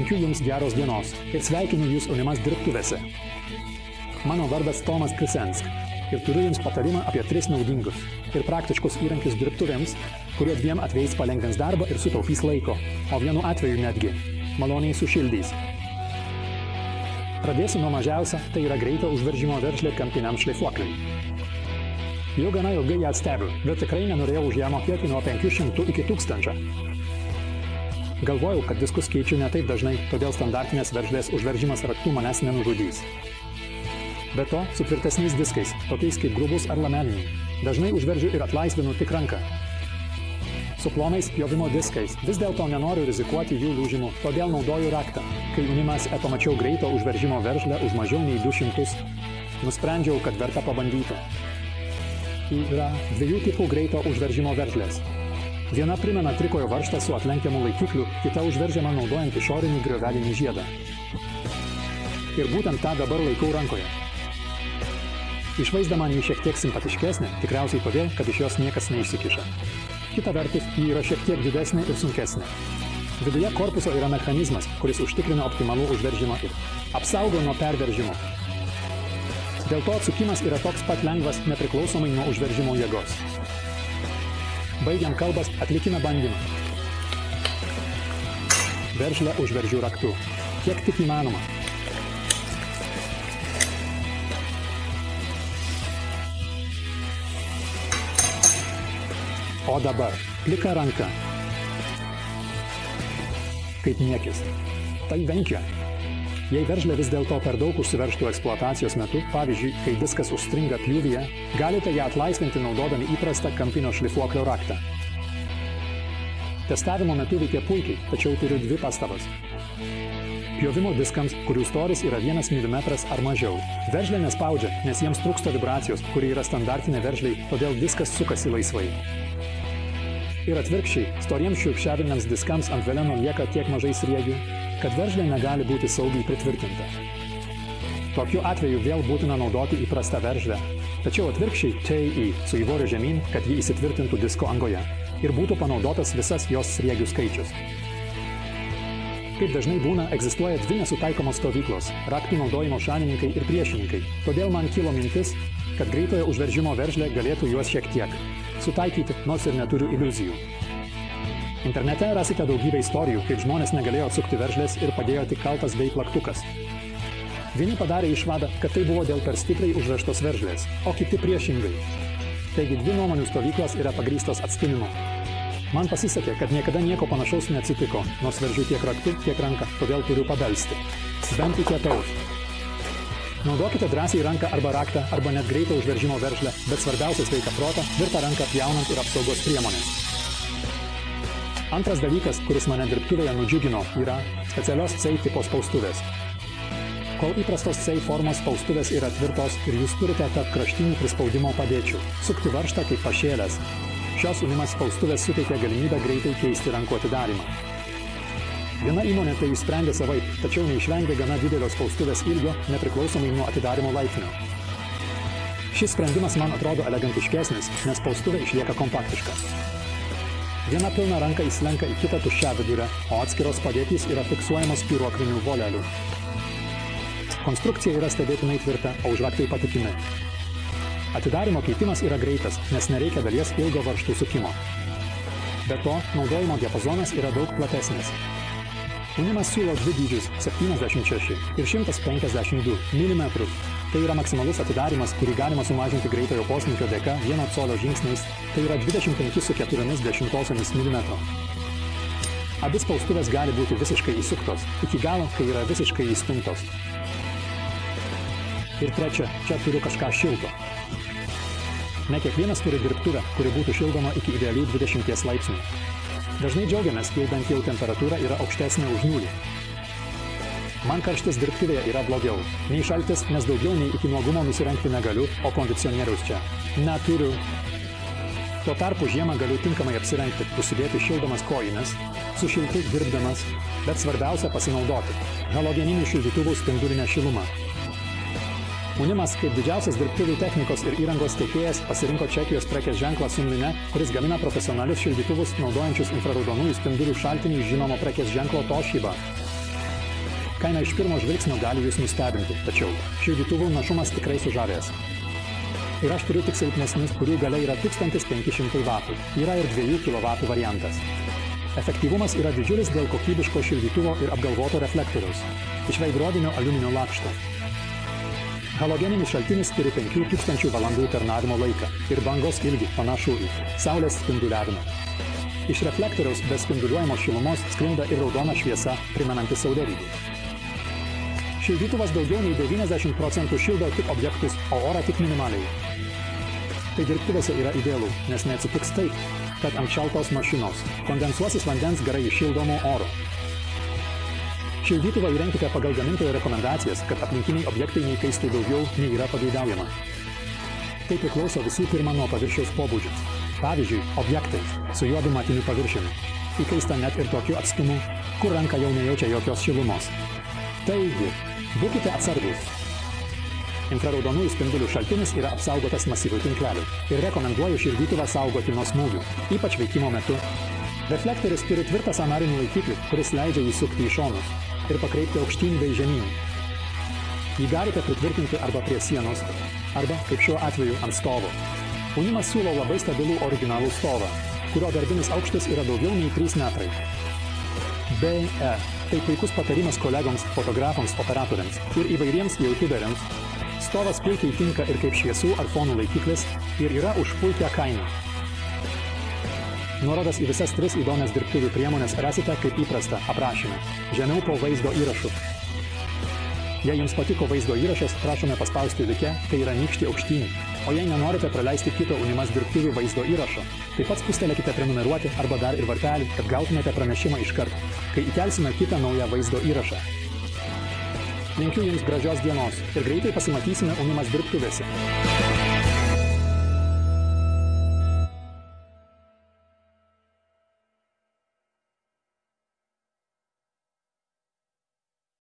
Linkiu Jums geros dienos ir sveikinu Jūs Unimas dirbtuvėse. Mano vardas Tomas Krisensk ir turiu Jums patarimą apie 3 naudingus ir praktiškus įrankius dirbtuvėms, kurie 2 atvejais palengvins darbą ir sutaupys laiko, o vienu atveju netgi maloniai sušildys. Pradėsiu nuo mažiausia, tai yra greito užveržimo veržlė kampiniam šlifuokliui. Jau gana ilgai ją stebiu, bet tikrai nenorėjau už ją mokėti nuo 500 iki 1000. Galvojau, kad diskus keičiu ne taip dažnai, todėl standartinės veržlės užveržimas raktų manęs nenužudys. Be to, su tvirtesniais diskais, tokiais kaip grubus ar lameliniai, dažnai užveržiu ir atlaisvinu tik ranką. Su plonais pjovimo diskais vis dėlto nenoriu rizikuoti jų lūžimų, todėl naudoju raktą. Kai Unimase pamačiau greito užveržimo veržlę už mažiau nei 200, nusprendžiau, kad verta pabandyti. Yra 2 tipų greito užveržimo veržlės. Viena primena trikojo varžtą su atlenkiamu laikikliu, kita užveržiama naudojant išorinį griovelinį žiedą. Ir būtent tą dabar laikau rankoje. Išvaizda man jį šiek tiek simpatiškesnė, tikriausiai todėl, kad iš jos niekas neišsikiša. Kita vertus, ji yra šiek tiek didesnė ir sunkesnė. Viduje korpuso yra mechanizmas, kuris užtikrina optimalų užveržimą ir apsaugo nuo perveržimo. Dėl to atsukimas yra toks pat lengvas, nepriklausomai nuo užveržimo jėgos. Baigiant kalbas, atlikime bandymą. Veržlę užveržiu raktu. Kiek tik įmanoma. O dabar plika ranka. Kaip niekis. Tai venkia. Jei veržlė vis dėlto per daug užsiveržtų eksploatacijos metu, pavyzdžiui, kai diskas užstringa pjūvyje, galite ją atlaisvinti naudodami įprastą kampinio šlifuoklio raktą. Testavimo metu veikia puikiai, tačiau turiu 2 pastabas. Pjovimo diskams, kurių storis yra 1 mm ar mažiau, veržlė nespaudžia, nes jiems trūksta vibracijos, kuri yra standartinė veržliai, todėl diskas sukasi laisvai. Ir atvirkščiai, storiems šiurkščiaviniams diskams ant veleno lieka tiek mažai sriegių, kad veržlė negali būti saugiai pritvirtinta. Tokiu atveju vėl būtina naudoti įprastą veržlę, tačiau atvirkščiai TI su įvoriu žemyn, kad ji įsitvirtintų disko angoje ir būtų panaudotas visas jos sriegių skaičius. Kaip dažnai būna, egzistuoja 2 nesutaikomos stovyklos – raktų naudojimo šalininkai ir priešininkai, todėl man kilo mintis, kad greitojo užveržimo veržlė galėtų juos šiek tiek sutaikyti, nors ir neturiu iliuzijų. Internete rasite daugybę istorijų, kaip žmonės negalėjo atsukti veržlės ir padėjo tik kaltas bei plaktukas. Vieni padarė išvadą, kad tai buvo dėl per stipriai užveržtos veržlės, o kiti priešingai. Taigi 2 nuomonių stovyklos yra pagrįstos atstūmimu. Man pasisekė, kad niekada nieko panašaus neatsitiko, nors veržiu tiek raktu, tiek ranką, todėl turiu pabelsti. Bent iki ataus. Naudokite drąsiai ranką arba raktą, arba net greito užveržimo veržlę, bet svarbiausia sveika protą, tvirtą ranką pjaunant ir apsaugos priemonės. Antras dalykas, kuris mane dirbtuvėje nudžiugino, yra specialios CEI tipo spaustuvės. Kol įprastos CEI formos spaustuvės yra tvirtos ir jūs turite tarp kraštinių prispaudimo padėčių, sukti varžtą kaip pašėlęs, šios Unimas spaustuvės suteikia galimybę greitai keisti rankų atidarymą. Viena įmonė tai išsprendė savaip, tačiau neišvengė gana didelio spaustuvės ilgio, nepriklausomai nuo atidarymo laipsnio. Šis sprendimas man atrodo elegantiškesnis, nes spaustuvė išlieka kompaktiška. Viena pilna ranka įslenka į kitą tuščią vidurę, o atskiros padėtys yra fiksuojamos spyruoklinių volelių. Konstrukcija yra stebėtinai tvirta, o užraktai patikimi. Atidarymo keitimas yra greitas, nes nereikia dalies ilgo varžtų sukimo. Be to, naudojimo diapazonas yra daug platesnis. Unimas siūlo 2 dydžius – 76 ir 152 mm. Tai yra maksimalus atidarymas, kurį galima sumažinti greitojo poslinkio dėka 1 colio žingsniais, tai yra 25,4 mm. Abi spaustuvės gali būti visiškai įsuktos, iki galo, kai yra visiškai įstumtos. Ir trečia, čia turiu kažką šilto. Ne kiekvienas turi dirbtuvę, kuri būtų šildoma iki idealių 20 laipsnių. Dažnai džiaugiamės, kai bent jau temperatūra yra aukštesnė už nulį. Man karštis dirbtuvėje yra blogiau. Nei šaltis, nes daugiau nei iki nuogumo nusirengti negaliu, o kondicionieriaus čia neturiu. Tuo tarpu žiemą galiu tinkamai apsirengti, užsidėti šildomas kojines, sušilti dirbdamas, bet svarbiausia pasinaudoti halogeninių šildytuvų spindulinę šilumą. Unimas kaip didžiausias dirbtuvių technikos ir įrangos tiekėjas pasirinko Čekijos prekės ženklą Sunline, kuris gamina profesionalius šildytuvus naudojančius infraraudonųjų spindulių šaltiniui žinomo prekės ženklo Toshiba. Kaina iš pirmo žvilgsnio gali jūs nustebinti, tačiau šildytuvų našumas tikrai sužavės. Ir aš turiu tik silpnesnius, kurių galia yra 1500 W. Yra ir 2 kW variantas. Efektyvumas yra didžiulis dėl kokybiško šildytuvo ir apgalvoto reflektoriaus, iš veidrodinio aliuminio lakšto. Halogeninis šaltinis turi 5000 valandų tarnavimo laiką ir bangos ilgį panašų į saulės spinduliavimą. Iš reflektoriaus be spinduliuojamos šilumos sklinda ir raudona šviesa, primenanti saulėlydį. Šildytuvas daugiau nei 90% šildo tik objektus, o orą tik minimaliai. Tai dirbtuvėse yra idealu, nes neatsitiks taip, kad ant šaltos mašinos kondensuosis vandens gerai iššildomo oro. Šildytuvą įrenkite pagal gamintojo rekomendacijas, kad aplinkiniai objektai neįkaistų daugiau, nei yra pageidaujama. Tai priklauso visų pirma nuo paviršiaus pobūdžio. Pavyzdžiui, objektai su juodu matiniu paviršiumi įkaista net ir tokiu atstumu, kur ranka jau nejaučia jokios šilumos. Taigi, būkite atsargūs. Infraraudonųjų spindulių šaltinis yra apsaugotas masyviu tinkleliu ir rekomenduoju šildytuvą saugoti nuo smūgių, ypač veikimo metu. Reflektorius turi tvirtą sąnarinį laikiklį, kuris leidžia jį sukti į šonus ir pakreipti aukštyn bei žemyn. Jį galite pritvirtinti arba prie sienos, arba, kaip šiuo atveju, ant stovo. Unimas siūlo labai stabilų originalų stovą, kurio darbinis aukštis yra daugiau nei 3 metrai. Beje, tai puikus patarimas kolegoms, fotografams, operatoriams ir įvairiems youtuberiams. Stovas puikiai tinka ir kaip šviesų ar fonų laikiklis ir yra už puikią kainą. Nuorodas į visas 3 įdomias dirbtuvių priemonės rasite kaip įprasta aprašyme, žemiau po vaizdo įrašu. Jei jums patiko vaizdo įrašas, prašome paspausti like, kai yra nykštį aukštyn. O jei nenorite praleisti kito Unimas dirbtuvių vaizdo įrašo, taip pat spustelėkite prenumeruoti arba dar ir varpelį, kad gautumėte pranešimą iškart, kai įkelsime kitą naują vaizdo įrašą. Linkiu jums gražios dienos ir greitai pasimatysime Unimas dirbtuvėse.